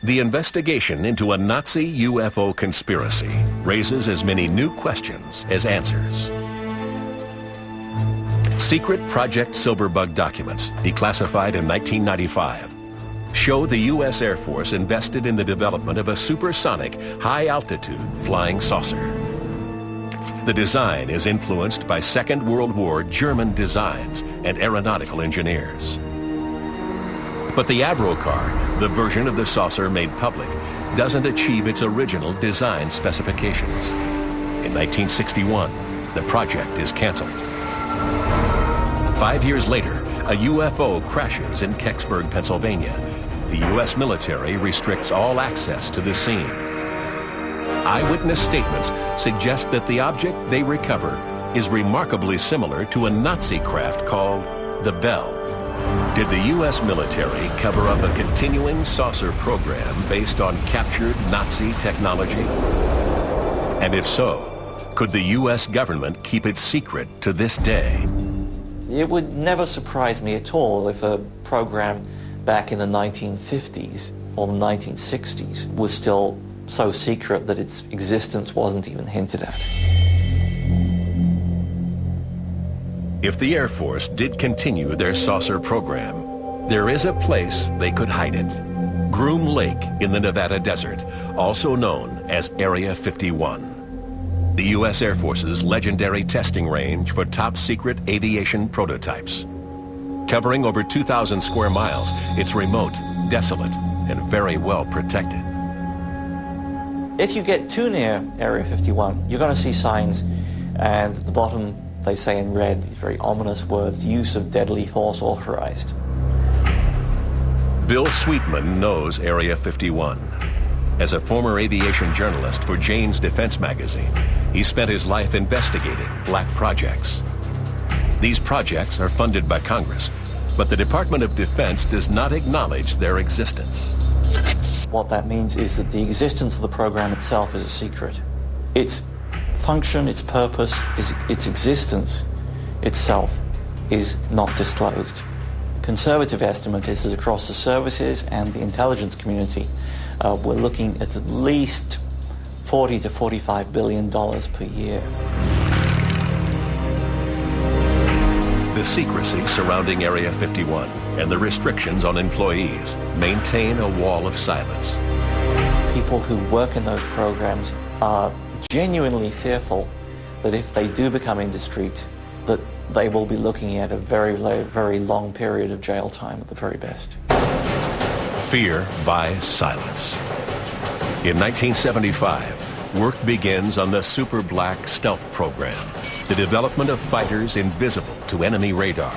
The investigation into a Nazi UFO conspiracy raises as many new questions as answers. Secret Project Silverbug documents, declassified in 1995, show the U.S. Air Force invested in the development of a supersonic, high-altitude flying saucer. The design is influenced by Second World War German designs and aeronautical engineers. But the Avrocar, the version of the saucer made public, doesn't achieve its original design specifications. In 1961, the project is canceled. 5 years later, a UFO crashes in Kecksburg, Pennsylvania. The U.S. military restricts all access to the scene. Eyewitness statements suggest that the object they recover is remarkably similar to a Nazi craft called the Bell. Did the U.S. military cover up a continuing saucer program based on captured Nazi technology? And if so, could the U.S. government keep it secret to this day? It would never surprise me at all if a program back in the 1950s or the 1960s was still so secret that its existence wasn't even hinted at. If the Air Force did continue their saucer program, there is a place they could hide it. Groom Lake in the Nevada desert, also known as Area 51. The U.S. Air Force's legendary testing range for top-secret aviation prototypes. Covering over 2,000 square miles, it's remote, desolate, and very well protected. If you get too near Area 51, you're going to see signs, and at the bottom they say in red, these very ominous words, use of deadly force authorized. Bill Sweetman knows Area 51. As a former aviation journalist for Jane's Defense magazine, he spent his life investigating black projects. These projects are funded by Congress, but the Department of Defense does not acknowledge their existence. What that means is that the existence of the program itself is a secret. Its function, its purpose, its existence itself is not disclosed. Conservative estimate is that across the services and the intelligence community, we're looking at least $40 to $45 billion per year. The secrecy surrounding Area 51 and the restrictions on employees maintain a wall of silence. People who work in those programs are genuinely fearful that if they do become indiscreet, that they will be looking at a very, very long period of jail time at the very best. Fear buys silence. In 1975, work begins on the Super Black Stealth program, the development of fighters invisible to enemy radar.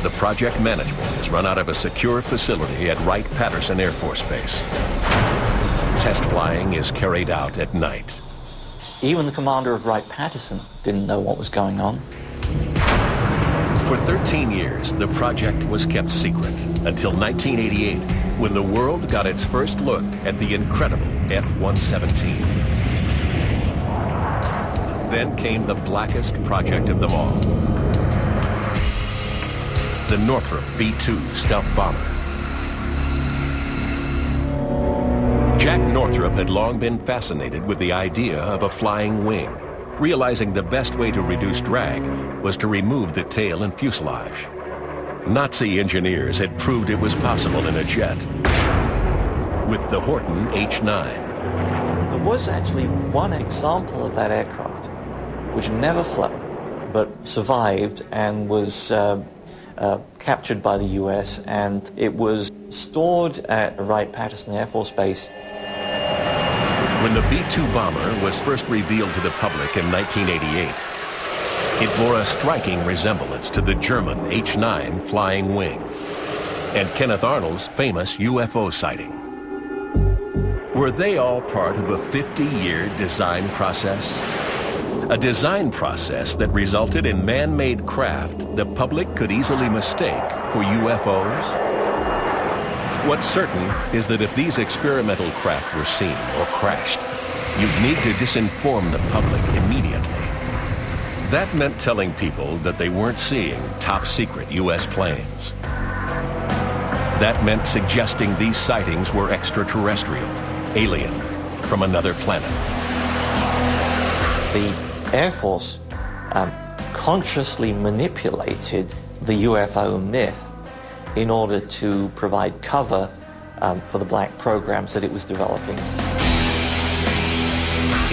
The project management is run out of a secure facility at Wright-Patterson Air Force Base. Test flying is carried out at night. Even the commander of Wright-Patterson didn't know what was going on. For 13 years, the project was kept secret until 1988, when the world got its first look at the incredible F-117. Then came the blackest project of them all, the Northrop B-2 stealth bomber. Jack Northrop had long been fascinated with the idea of a flying wing, realizing the best way to reduce drag was to remove the tail and fuselage. Nazi engineers had proved it was possible in a jet with the Horton H-9. There was actually one example of that aircraft which never flew, but survived and was captured by the U.S., and it was stored at Wright-Patterson Air Force Base. When the B-2 bomber was first revealed to the public in 1988, it bore a striking resemblance to the German H-9 flying wing and Kenneth Arnold's famous UFO sighting. Were they all part of a 50-year design process? A design process that resulted in man-made craft the public could easily mistake for UFOs? What's certain is that if these experimental craft were seen or crashed, you'd need to disinform the public immediately. That meant telling people that they weren't seeing top-secret U.S. planes. That meant suggesting these sightings were extraterrestrial, alien, from another planet. The Air Force consciously manipulated the UFO myth in order to provide cover for the black programs that it was developing.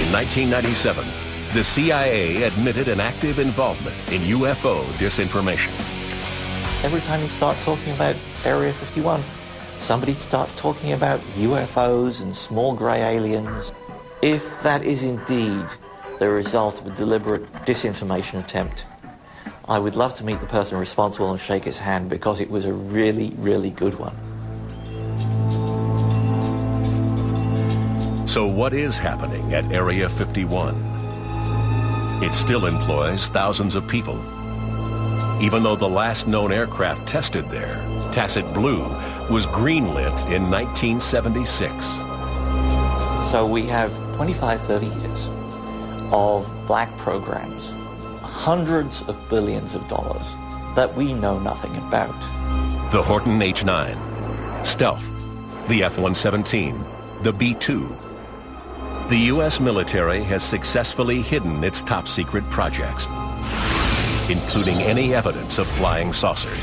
In 1997, the CIA admitted an active involvement in UFO disinformation. Every time you start talking about Area 51, somebody starts talking about UFOs and small grey aliens. If that is indeed the result of a deliberate disinformation attempt, I would love to meet the person responsible and shake his hand, because it was a really, really good one. So what is happening at Area 51? It still employs thousands of people. Even though the last known aircraft tested there, Tacit Blue, was greenlit in 1976. So we have 25, 30 years of black programs, hundreds of billions of dollars that we know nothing about. The Horton H-9, Stealth, the F-117, the B-2. The U.S. military has successfully hidden its top-secret projects, including any evidence of flying saucers.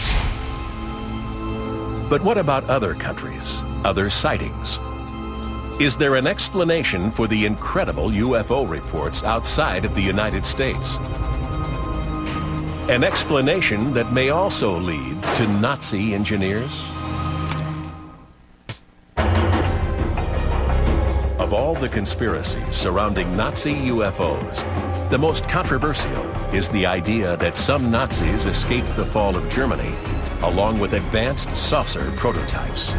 But what about other countries, other sightings? Is there an explanation for the incredible UFO reports outside of the United States? An explanation that may also lead to Nazi engineers? Of all the conspiracies surrounding Nazi UFOs, the most controversial is the idea that some Nazis escaped the fall of Germany along with advanced saucer prototypes.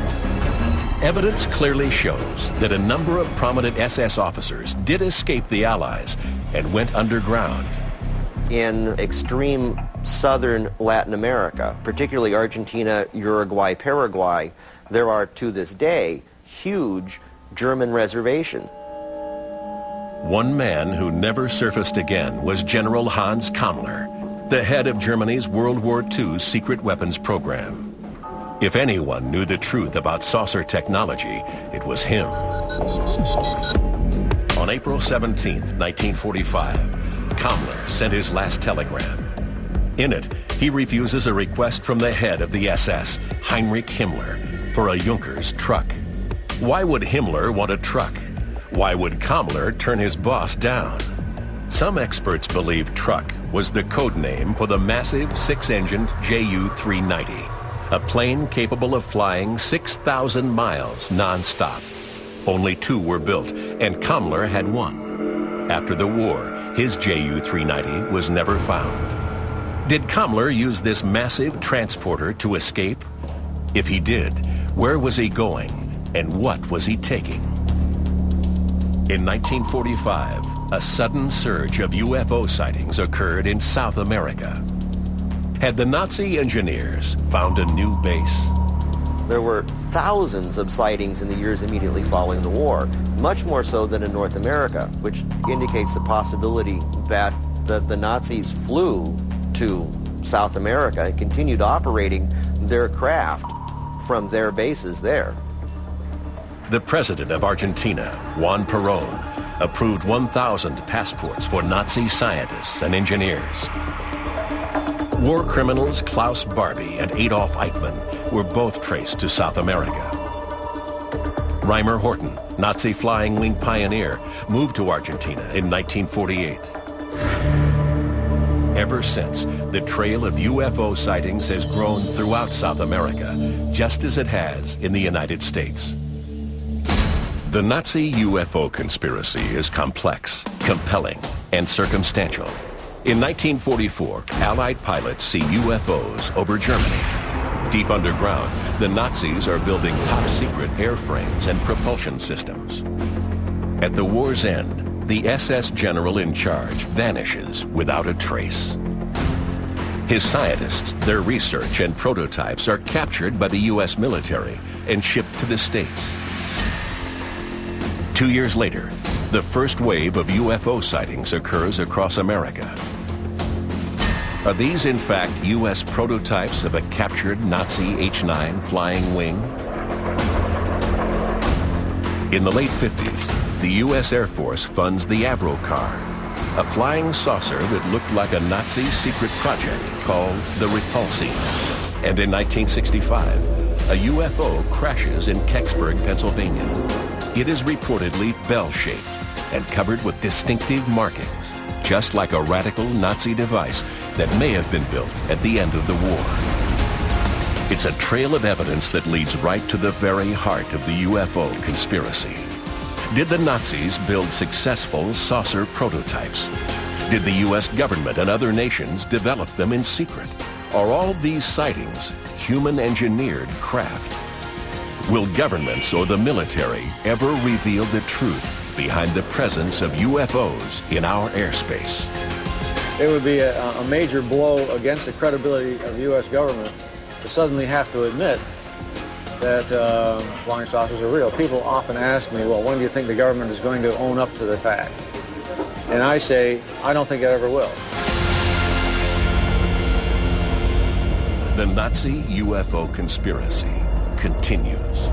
Evidence clearly shows that a number of prominent SS officers did escape the Allies and went underground. In extreme southern Latin America, particularly Argentina, Uruguay, Paraguay, there are to this day huge German reservations. One man who never surfaced again was General Hans Kammler, the head of Germany's World War II secret weapons program. If anyone knew the truth about saucer technology, it was him. On April 17, 1945, Kammler sent his last telegram. In it, he refuses a request from the head of the SS, Heinrich Himmler, for a Junkers truck. Why would Himmler want a truck? Why would Kammler turn his boss down? Some experts believe truck was the code name for the massive 6-engined Ju-390, a plane capable of flying 6,000 miles non-stop. Only 2 were built, and Kammler had 1. After the war, his Ju-390 was never found. Did Kammler use this massive transporter to escape? If he did, where was he going, and what was he taking? In 1945, a sudden surge of UFO sightings occurred in South America. Had the Nazi engineers found a new base? There were thousands of sightings in the years immediately following the war, much more so than in North America, which indicates the possibility that the Nazis flew to South America and continued operating their craft from their bases there. The president of Argentina, Juan Perón, approved 1,000 passports for Nazi scientists and engineers. War criminals Klaus Barbie and Adolf Eichmann were both traced to South America. Reimer Horton, Nazi flying wing pioneer, moved to Argentina in 1948. Ever since, the trail of UFO sightings has grown throughout South America, just as it has in the United States. The Nazi UFO conspiracy is complex, compelling, and circumstantial. In 1944, Allied pilots see UFOs over Germany. Deep underground, the Nazis are building top-secret airframes and propulsion systems. At the war's end, the SS general in charge vanishes without a trace. His scientists, their research, and prototypes are captured by the U.S. military and shipped to the States. 2 years later, the first wave of UFO sightings occurs across America. Are these, in fact, U.S. prototypes of a captured Nazi H-9 flying wing? In the late 50s, the U.S. Air Force funds the Avro car, a flying saucer that looked like a Nazi secret project called the Repulsine. And in 1965, a UFO crashes in Kecksburg, Pennsylvania. It is reportedly bell-shaped and covered with distinctive markings, just like a radical Nazi device that may have been built at the end of the war. It's a trail of evidence that leads right to the very heart of the UFO conspiracy. Did the Nazis build successful saucer prototypes? Did the U.S. government and other nations develop them in secret? Are all these sightings human-engineered craft? Will governments or the military ever reveal the truth behind the presence of UFOs in our airspace? It would be a major blow against the credibility of the U.S. government to suddenly have to admit that flying saucers are real. People often ask me, well, when do you think the government is going to own up to the fact? And I say, I don't think it ever will. The Nazi UFO conspiracy continues.